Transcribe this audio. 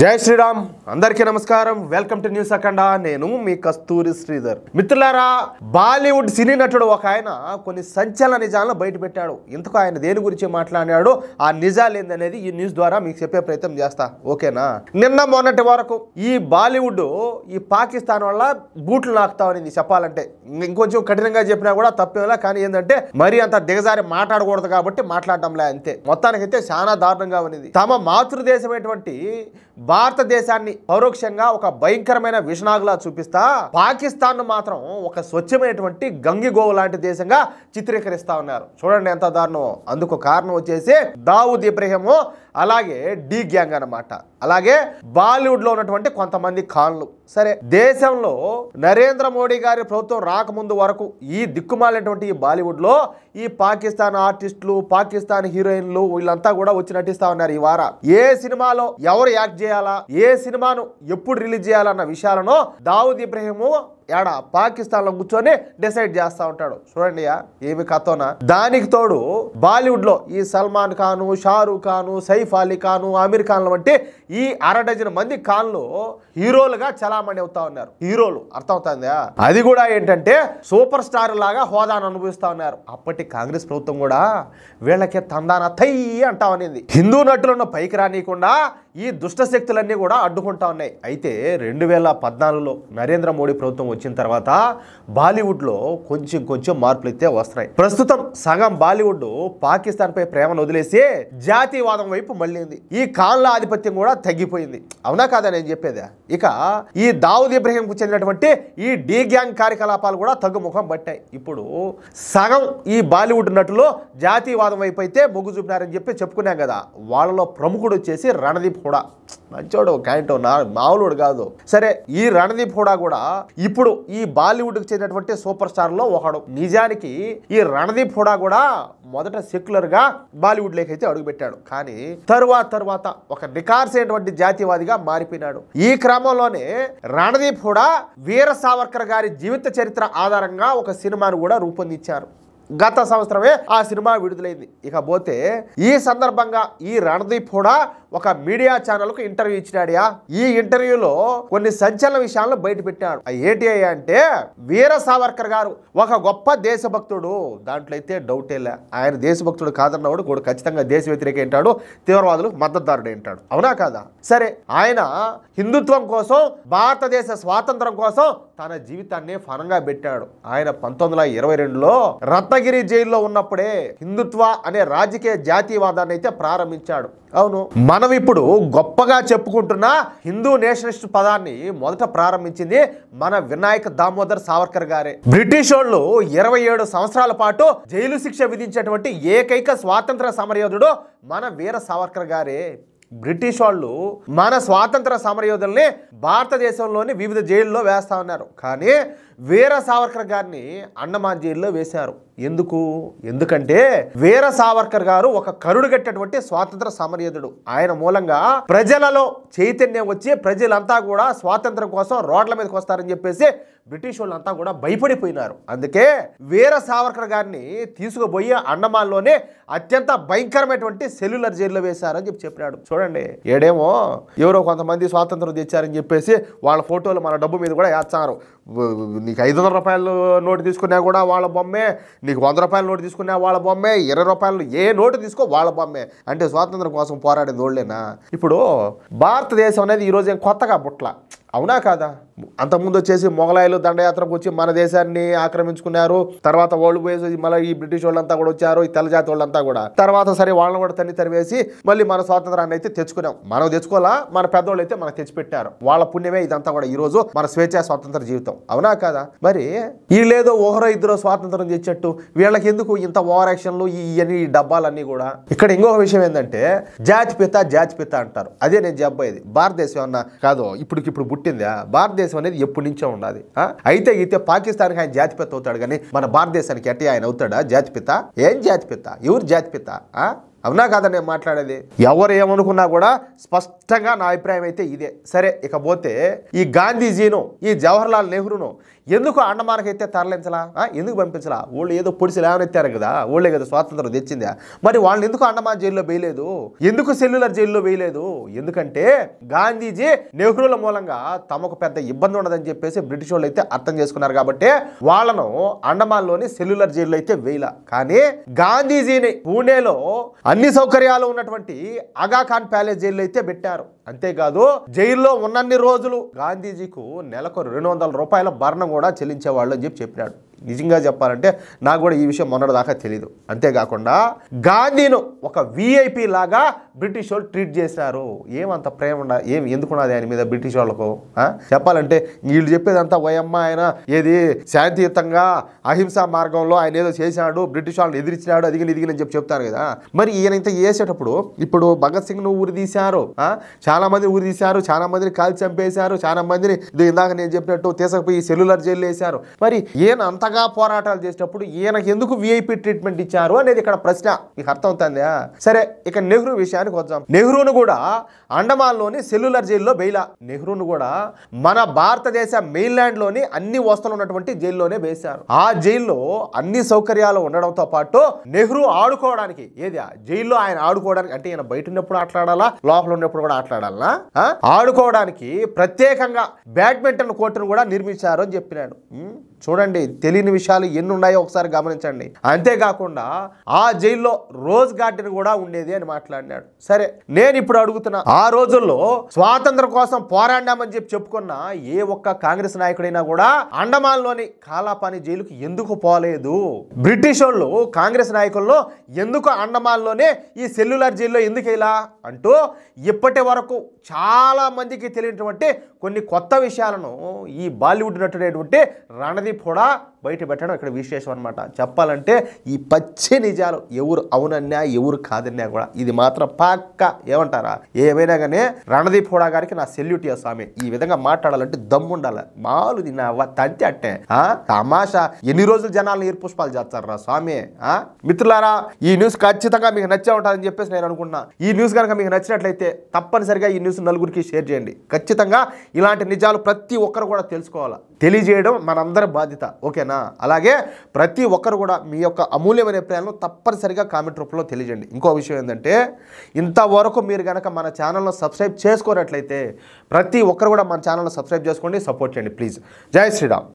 జై శ్రీరామ్ అందరికీ నమస్కారం వెల్కమ్ టు న్యూస్ అఖండ నేను మీ కస్తూరి శ్రీధర్ మిత్రులారా బాలీవుడ్ సినీ నటుడు ఒక ఆయన కొన్ని సంచలన నిజాలను బయట పెట్టాడు ఇంతకు ఆయన దేని గురించి మాట్లాడాడు ఆ నిజాలు ఏందనేది ఈ న్యూస్ ద్వారా మీకు చెప్పే ప్రయత్నం చేస్తా ఓకేనా నిన్న మొన్నటి వరకు ఈ బాలీవుడ్ ఈ పాకిస్తాన్ వల్ల బూట్లు నాకుతామని చెప్పాలంటే ఇంకొంచెం కఠినంగా చెప్పినా కూడా తప్పేలా కానీ ఏంటంటే మరి అంత దిగజారి మాట్లాడకూడదు కాబట్టి మాట్లాడడంలే అంతే మొత్తానికైతే చాలా దారుణంగా ఉన్నది తమ మాతృదేశమైనటువంటి భారతదేశాన్ని పరోక్షంగా ఒక భయంకరమైన విషనాగులా చూపిస్తా పాకిస్తాన్ మాత్రం ఒక స్వచ్ఛమైనటువంటి గంగిగోవు లాంటి దేశంగా చిత్రీకరిస్తా ఉన్నారు చూడండి ఎంత దారుణం అందుకు కారణం వచ్చేసి దావుద్ ఇబ్రహీం అలాగే డి గ్యాంగ్ అన్నమాట అలాగే బాలీవుడ్ లో ఉన్నటువంటి కొంతమంది ఖాన్లు సరే దేశంలో నరేంద్ర మోడీ గారి ప్రభుత్వం రాకముందు వరకు ఈ దిక్కుమాలినటువంటి ఈ బాలీవుడ్ లో ఈ పాకిస్తాన్ ఆర్టిస్టులు పాకిస్తాన్ హీరోయిన్లు వీళ్ళంతా కూడా వచ్చి నటిస్తా ఉన్నారు ఈ వార ఏ సినిమాలో ఎవరు యాక్ట్ చేయాలా ఏ సినిమాను ఎప్పుడు రిలీజ్ చేయాలన్న విషయాలను దావుద్ ఇబ్రహీం ఏడా పాకిస్తాన్ లో కూర్చొని డిసైడ్ చేస్తా ఉంటాడు చూడండి ఏమి కథోనా దానికి తోడు బాలీవుడ్ లో ఈ సల్మాన్ ఖాన్ షారూక్ ఖాన్ సైఫ్ అలీ ఖాన్ ఆమీర్ ఖాన్ వంటి ఈ అరడజన్ మంది ఖాన్లు హీరోలుగా చలామణి అవుతా ఉన్నారు హీరోలు అర్థమవుతుందా అది కూడా ఏంటంటే సూపర్ స్టార్ లాగా హోదాను అనుభవిస్తా ఉన్నారు అప్పటి కాంగ్రెస్ ప్రభుత్వం కూడా వీళ్ళకి తందాన తై అంటా ఉన్నింది హిందూ నటులను పైకి రానియకుండా ఈ దుష్ట శక్తులన్నీ కూడా అడ్డుకుంటా ఉన్నాయి అయితే 2014లో నరేంద్ర మోడీ ప్రభుత్వం వచ్చిన తర్వాత బాలీవుడ్లో కొంచెం మార్పులు అయితే వస్తున్నాయి ప్రస్తుతం సగం బాలీవుడ్ పాకిస్తాన్ పై ప్రేమను వదిలేసి జాతీయవాదం వైపు మళ్ళింది ఈ ఖాన్ల ఆధిపత్యం కూడా తగ్గిపోయింది అవునా కాదా నేను చెప్పేదా ఇక ఈ దావుద్ ఇబ్రహీంకు చెందినటువంటి ఈ డి గ్యాంగ్ కార్యకలాపాలు కూడా తగ్గుముఖం పట్టాయి ఇప్పుడు సగం ఈ బాలీవుడ్ నటులు జాతీయవాదం వైపు అయితే మొగ్గు చూపినారని చెప్పి చెప్పుకున్నాం కదా వాళ్ళలో ప్రముఖుడు వచ్చేసి రణదీప్ హుడా మంచోడు క్యాంటో మామూలుడు కాదు సరే ఈ రణదీప్ హుడా కూడా ఇప్పుడు ఈ బాలీవుడ్ కి చెందినటువంటి సూపర్ స్టార్ లో ఒకడు నిజానికి ఈ రణదీప్ హుడా కూడా మొదట సెక్యులర్ గా బాలీవుడ్ లేకైతే అడుగుపెట్టాడు కానీ తరువాత ఒక నికార్సైనటువంటి జాతీయవాదిగా మారిపోయినాడు ఈ క్రమంలోనే రణదీప్ హుడా వీర సావర్కర్ గారి జీవిత చరిత్ర ఆధారంగా ఒక సినిమాను కూడా రూపొందించారు గత సంవత్సరమే ఆ సినిమా విడుదలైంది ఇకపోతే ఈ సందర్భంగా ఈ రణదీప్ హుడా ఒక మీడియా ఛానల్ కు ఇంటర్వ్యూ ఇచ్చినాడియా ఈ ఇంటర్వ్యూలో కొన్ని సంచలన విషయాలను బయట పెట్టాడు ఏంటి అంటే వీర సావర్కర్ గారు ఒక గొప్ప దేశభక్తుడు దాంట్లో అయితే డౌటే లే ఆయన దేశభక్తుడు కాదన్నవాడు కూడా ఖచ్చితంగా దేశ వ్యతిరేక ఏంటాడు తీవ్రవాదులకు మద్దతుదారుడు ఏంటాడు అవునా కాదా సరే ఆయన హిందుత్వం కోసం భారతదేశ స్వాతంత్రం కోసం తన జీవితాన్ని ఫనంగా పెట్టాడు ఆయన 1922లో రత్నగిరి జైల్లో ఉన్నప్పుడే హిందుత్వ అనే రాజకీయ జాతీయవాదాన్ని అయితే ప్రారంభించాడు అవును మనం ఇప్పుడు గొప్పగా చెప్పుకుంటున్న హిందూ నేషనలిస్ట్ పదాన్ని మొదట ప్రారంభించింది మన వినాయక్ దామోదర్ సావర్కర్ గారే బ్రిటిష్ వాళ్ళు 27 సంవత్సరాల పాటు జైలు శిక్ష విధించేటువంటి ఏకైక స్వాతంత్ర సమరయోధుడు మన వీర సావర్కర్ గారే బ్రిటిష్ వాళ్ళు మన స్వాతంత్ర సమరయోధుల్ని భారతదేశంలోని వివిధ జైల్లో వేస్తా ఉన్నారు కానీ వీర సావర్కర్ గారిని అండమాన్ జైల్లో వేశారు ఎందుకంటే వీర సావర్కర్ గారు ఒక కరుడుగట్టేటువంటి స్వాతంత్ర సమరయోధుడు ఆయన మూలంగా ప్రజలలో చైతన్యం వచ్చి ప్రజలంతా కూడా స్వాతంత్రం కోసం రోడ్ల మీదకి వస్తారని చెప్పేసి బ్రిటిష్ వాళ్ళంతా కూడా భయపడిపోయినారు అందుకే వీర సావర్కర్ గారిని తీసుకుపోయి అండమాన్లోనే అత్యంత భయంకరమైనటువంటి సెల్యులర్ జైల్లో వేశారని చెప్పినాడు చూడండి ఏడేమో ఎవరో కొంతమంది స్వాతంత్రం తెచ్చారని చెప్పేసి వాళ్ళ ఫోటోలు మన డబ్బు మీద కూడా వేస్తారు నీకు 500 రూపాయల నోటు తీసుకున్నా కూడా వాళ్ళ బొమ్మే నీకు 100 రూపాయల నోటు తీసుకున్నా వాళ్ళ బొమ్మే 20 రూపాయలు ఏ నోటు తీసుకో వాళ్ళ బొమ్మే అంటే స్వాతంత్రం కోసం పోరాడేది ఓళ్ళేనా ఇప్పుడు భారతదేశం అనేది ఈరోజు ఏం కొత్తగా పుట్ల అవునా కాదా అంతకుముందు వచ్చేసి మొఘలాయిలు దండయాత్రకు వచ్చి మన దేశాన్ని ఆక్రమించుకున్నారు తర్వాత వాళ్ళు పోయేసి మళ్ళీ ఈ బ్రిటిష్ వాళ్ళంతా కూడా వచ్చారు ఈ తెల్లజాతి వాళ్ళంతా కూడా తర్వాత సరే వాళ్ళని కూడా తరివేసి మళ్ళీ మన స్వాతంత్రాన్ని అయితే తెచ్చుకున్నాం మనం తెచ్చుకోవాలా మన పెద్దోళ్ళు అయితే మనకు తెచ్చిపెట్టారు వాళ్ళ పుణ్యమే ఇదంతా కూడా ఈ రోజు మన స్వేచ్ఛ స్వాతంత్ర జీవితం అవునా కాదా మరి వీళ్ళేదో ఒకరో ఇద్దరు స్వాతంత్రం తెచ్చేట్టు వీళ్ళకి ఎందుకు ఇంత ఓవర్ యాక్షన్లు ఈ డబ్బాలన్నీ కూడా ఇక్కడ ఇంకొక విషయం ఏంటంటే జాతిపిత అంటారు అదే నేను చెప్పేది భారతదేశం అన్నా కాదు ఇప్పుడు పుట్టిందా భారతదేశం అనేది ఎప్పటి నుంచో ఉండాలి అయితే పాకిస్తాన్కి ఆయన జాతిపిత అవుతాడు కానీ మన భారతదేశానికి ఎట్టి ఆయన అవుతాడా జాతిపిత ఏం జాతిపిత ఎవరు జాతిపిత అవునా కాదా నేను మాట్లాడేది? ఎవరు ఏమనుకున్నా కూడా స్పష్టంగా నా అభిప్రాయం అయితే ఇదే. సరే, ఇకపోతే ఈ గాంధీజీను ఈ జవహర్లాల్ నెహ్రూను ఎందుకు అండమానకైతే తరలించలా, ఎందుకు పంపించలా? వాళ్ళు ఏదో పొడిచి లేవనెత్తారు కదా, వాళ్ళే కదా స్వాతంత్రం తెచ్చిందా, మరి వాళ్ళని ఎందుకు అండమాన్ జైల్లో వేయలేదు? ఎందుకు సెల్యులర్ జైల్లో వేయలేదు? ఎందుకంటే గాంధీజీ నెహ్రూల మూలంగా తమకు పెద్ద ఇబ్బంది ఉండదని చెప్పేసి బ్రిటిష్ వాళ్ళు అయితే అర్థం చేసుకున్నారు కాబట్టి వాళ్ళను అండమాన్లోని సెల్యులర్ జైల్లో అయితే వేయలా. కానీ గాంధీజీని పూణేలో అన్ని సౌకర్యాలు ఉన్నటువంటి ఆగాఖాన్ ప్యాలెస్ జైల్లో అయితే పెట్టారు. అంతేకాదు జైల్లో ఉన్నన్ని రోజులు గాంధీజీకు నెలకు 200 రూపాయల భరణం కూడా చెల్లించేవాళ్ళు అని చెప్పినాడు. నిజంగా చెప్పాలంటే నాకు కూడా ఈ విషయం మొన్నటి దాకా తెలియదు. అంతేకాకుండా గాంధీను ఒక విఐపి లాగా బ్రిటిష్ వాళ్ళు ట్రీట్ చేశారు. ఏమంత ప్రేమ ఎందుకున్నది ఆయన మీద బ్రిటిష్ వాళ్ళకు? చెప్పాలంటే వీళ్ళు చెప్పేదంతా ఓయమ్మ ఆయన ఏది శాంతియుతంగా అహింసా మార్గంలో ఆయన ఏదో చేశాడు, బ్రిటిష్ వాళ్ళని ఎదిరించినాడు, అదిగిని చెప్పి చెప్తారు కదా. మరి ఈయన ఇంత చేసేటప్పుడు ఇప్పుడు భగత్ సింగ్ ను ఊరి తీశారు, చాలా మంది ఊరి తీశారు, చాలా మందిని కాల్చి చంపేశారు, చాలా మందిని ఇందాక నేను చెప్పినట్టు తీసుకుపోయి సెల్యులర్ జైలు వేశారు. మరి ఈయన అంతగా పోరాటాలు చేసేటప్పుడు ఈయనకి ఎందుకు విఐపి ట్రీట్మెంట్ ఇచ్చారు అనేది ఇక్కడ ప్రశ్న. మీకు అర్థం అవుతుందా? సరే, ఇక నెహ్రూ విషయానికి వద్దాం. నెహ్రూను కూడా అండమాన్లోని సెల్యులర్ జైల్లో వేయలా. నెహ్రూను కూడా మన భారతదేశ మెయిన్ ల్యాండ్ లోని అన్ని వస్తువులు ఉన్నటువంటి జైల్లోనే వేశారు. ఆ జైల్లో అన్ని సౌకర్యాలు ఉండడంతో పాటు నెహ్రూ ఆడుకోవడానికి ఏది జైల్లో ఆయన ఆడుకోవడానికి అంటే ఈయన బయట ఉన్నప్పుడు ఆటలాడాలా, లోపల ఉన్నప్పుడు కూడా ఆటలాడాలా, ఆడుకోవడానికి ప్రత్యేకంగా బ్యాడ్మింటన్ కోర్టును కూడా నిర్మించారు అని చెప్పినాడు. చూడండి, తెలియని విషయాలు ఎన్ని ఉన్నాయో ఒకసారి గమనించండి. అంతేకాకుండా ఆ జైల్లో రోజ్ గార్డెన్ కూడా ఉండేది అని మాట్లాడినాడు. సరే, నేను ఇప్పుడు అడుగుతున్నా, ఆ రోజుల్లో స్వాతంత్రం కోసం పోరాడామని చెప్పుకున్న ఏ ఒక్క కాంగ్రెస్ నాయకుడైనా కూడా అండమాన్లోని కాలాపాని జైలుకి ఎందుకు పోలేదు? బ్రిటిష్ వాళ్ళు కాంగ్రెస్ నాయకుల్లో ఎందుకు అండమాన్లోనే ఈ సెల్యులర్ జైల్లో ఎందుకు ఇలా అంటూ ఇప్పటి వరకు చాలా మందికి తెలియనటువంటి కొన్ని కొత్త విషయాలను ఈ బాలీవుడ్ నటుడైనటువంటి రణదీప్ కూడా బయట పెట్టడం ఇక్కడ విశేషం అనమాట. చెప్పాలంటే ఈ పచ్చి నిజాలు ఎవరు అవునన్నా ఎవరు కాదన్నా కూడా ఇది మాత్రం పక్క ఏమంటారా? ఏమైనా కానీ రణదీప్ హుడా గారికి నా సెల్యూట్ యా స్వామి. ఈ విధంగా మాట్లాడాలంటే దమ్ముండాలి. మాలు తిన్నా తంతి అట్టే తమాషా ఎన్ని రోజులు జనాలను ఈర్పుష్పాలు చేస్తారా స్వామి. మిత్రులారా, ఈ న్యూస్ ఖచ్చితంగా మీకు నచ్చే ఉంటుందని చెప్పేసి నేను అనుకుంటున్నా. ఈ న్యూస్ కనుక మీకు నచ్చినట్లయితే తప్పనిసరిగా ఈ న్యూస్ నలుగురికి షేర్ చేయండి. ఖచ్చితంగా ఇలాంటి నిజాలు ప్రతి ఒక్కరు కూడా తెలుసుకోవాలా, తెలియజేయడం మనందరి బాధ్యత. ఓకేనా? అలాగే ప్రతి ఒక్కరు కూడా మీ యొక్క అమూల్యమైన అభిప్రాయాలను తప్పనిసరిగా కామెంట్ రూపంలో తెలియజేయండి. ఇంకో విషయం ఏంటంటే, ఇంతవరకు మీరు కనుక మన ఛానల్ను సబ్స్క్రైబ్ చేసుకోనట్లయితే ప్రతి ఒక్కరు కూడా మన ఛానల్ను సబ్స్క్రైబ్ చేసుకోండి, సపోర్ట్ చేయండి ప్లీజ్. జై శ్రీరామ్.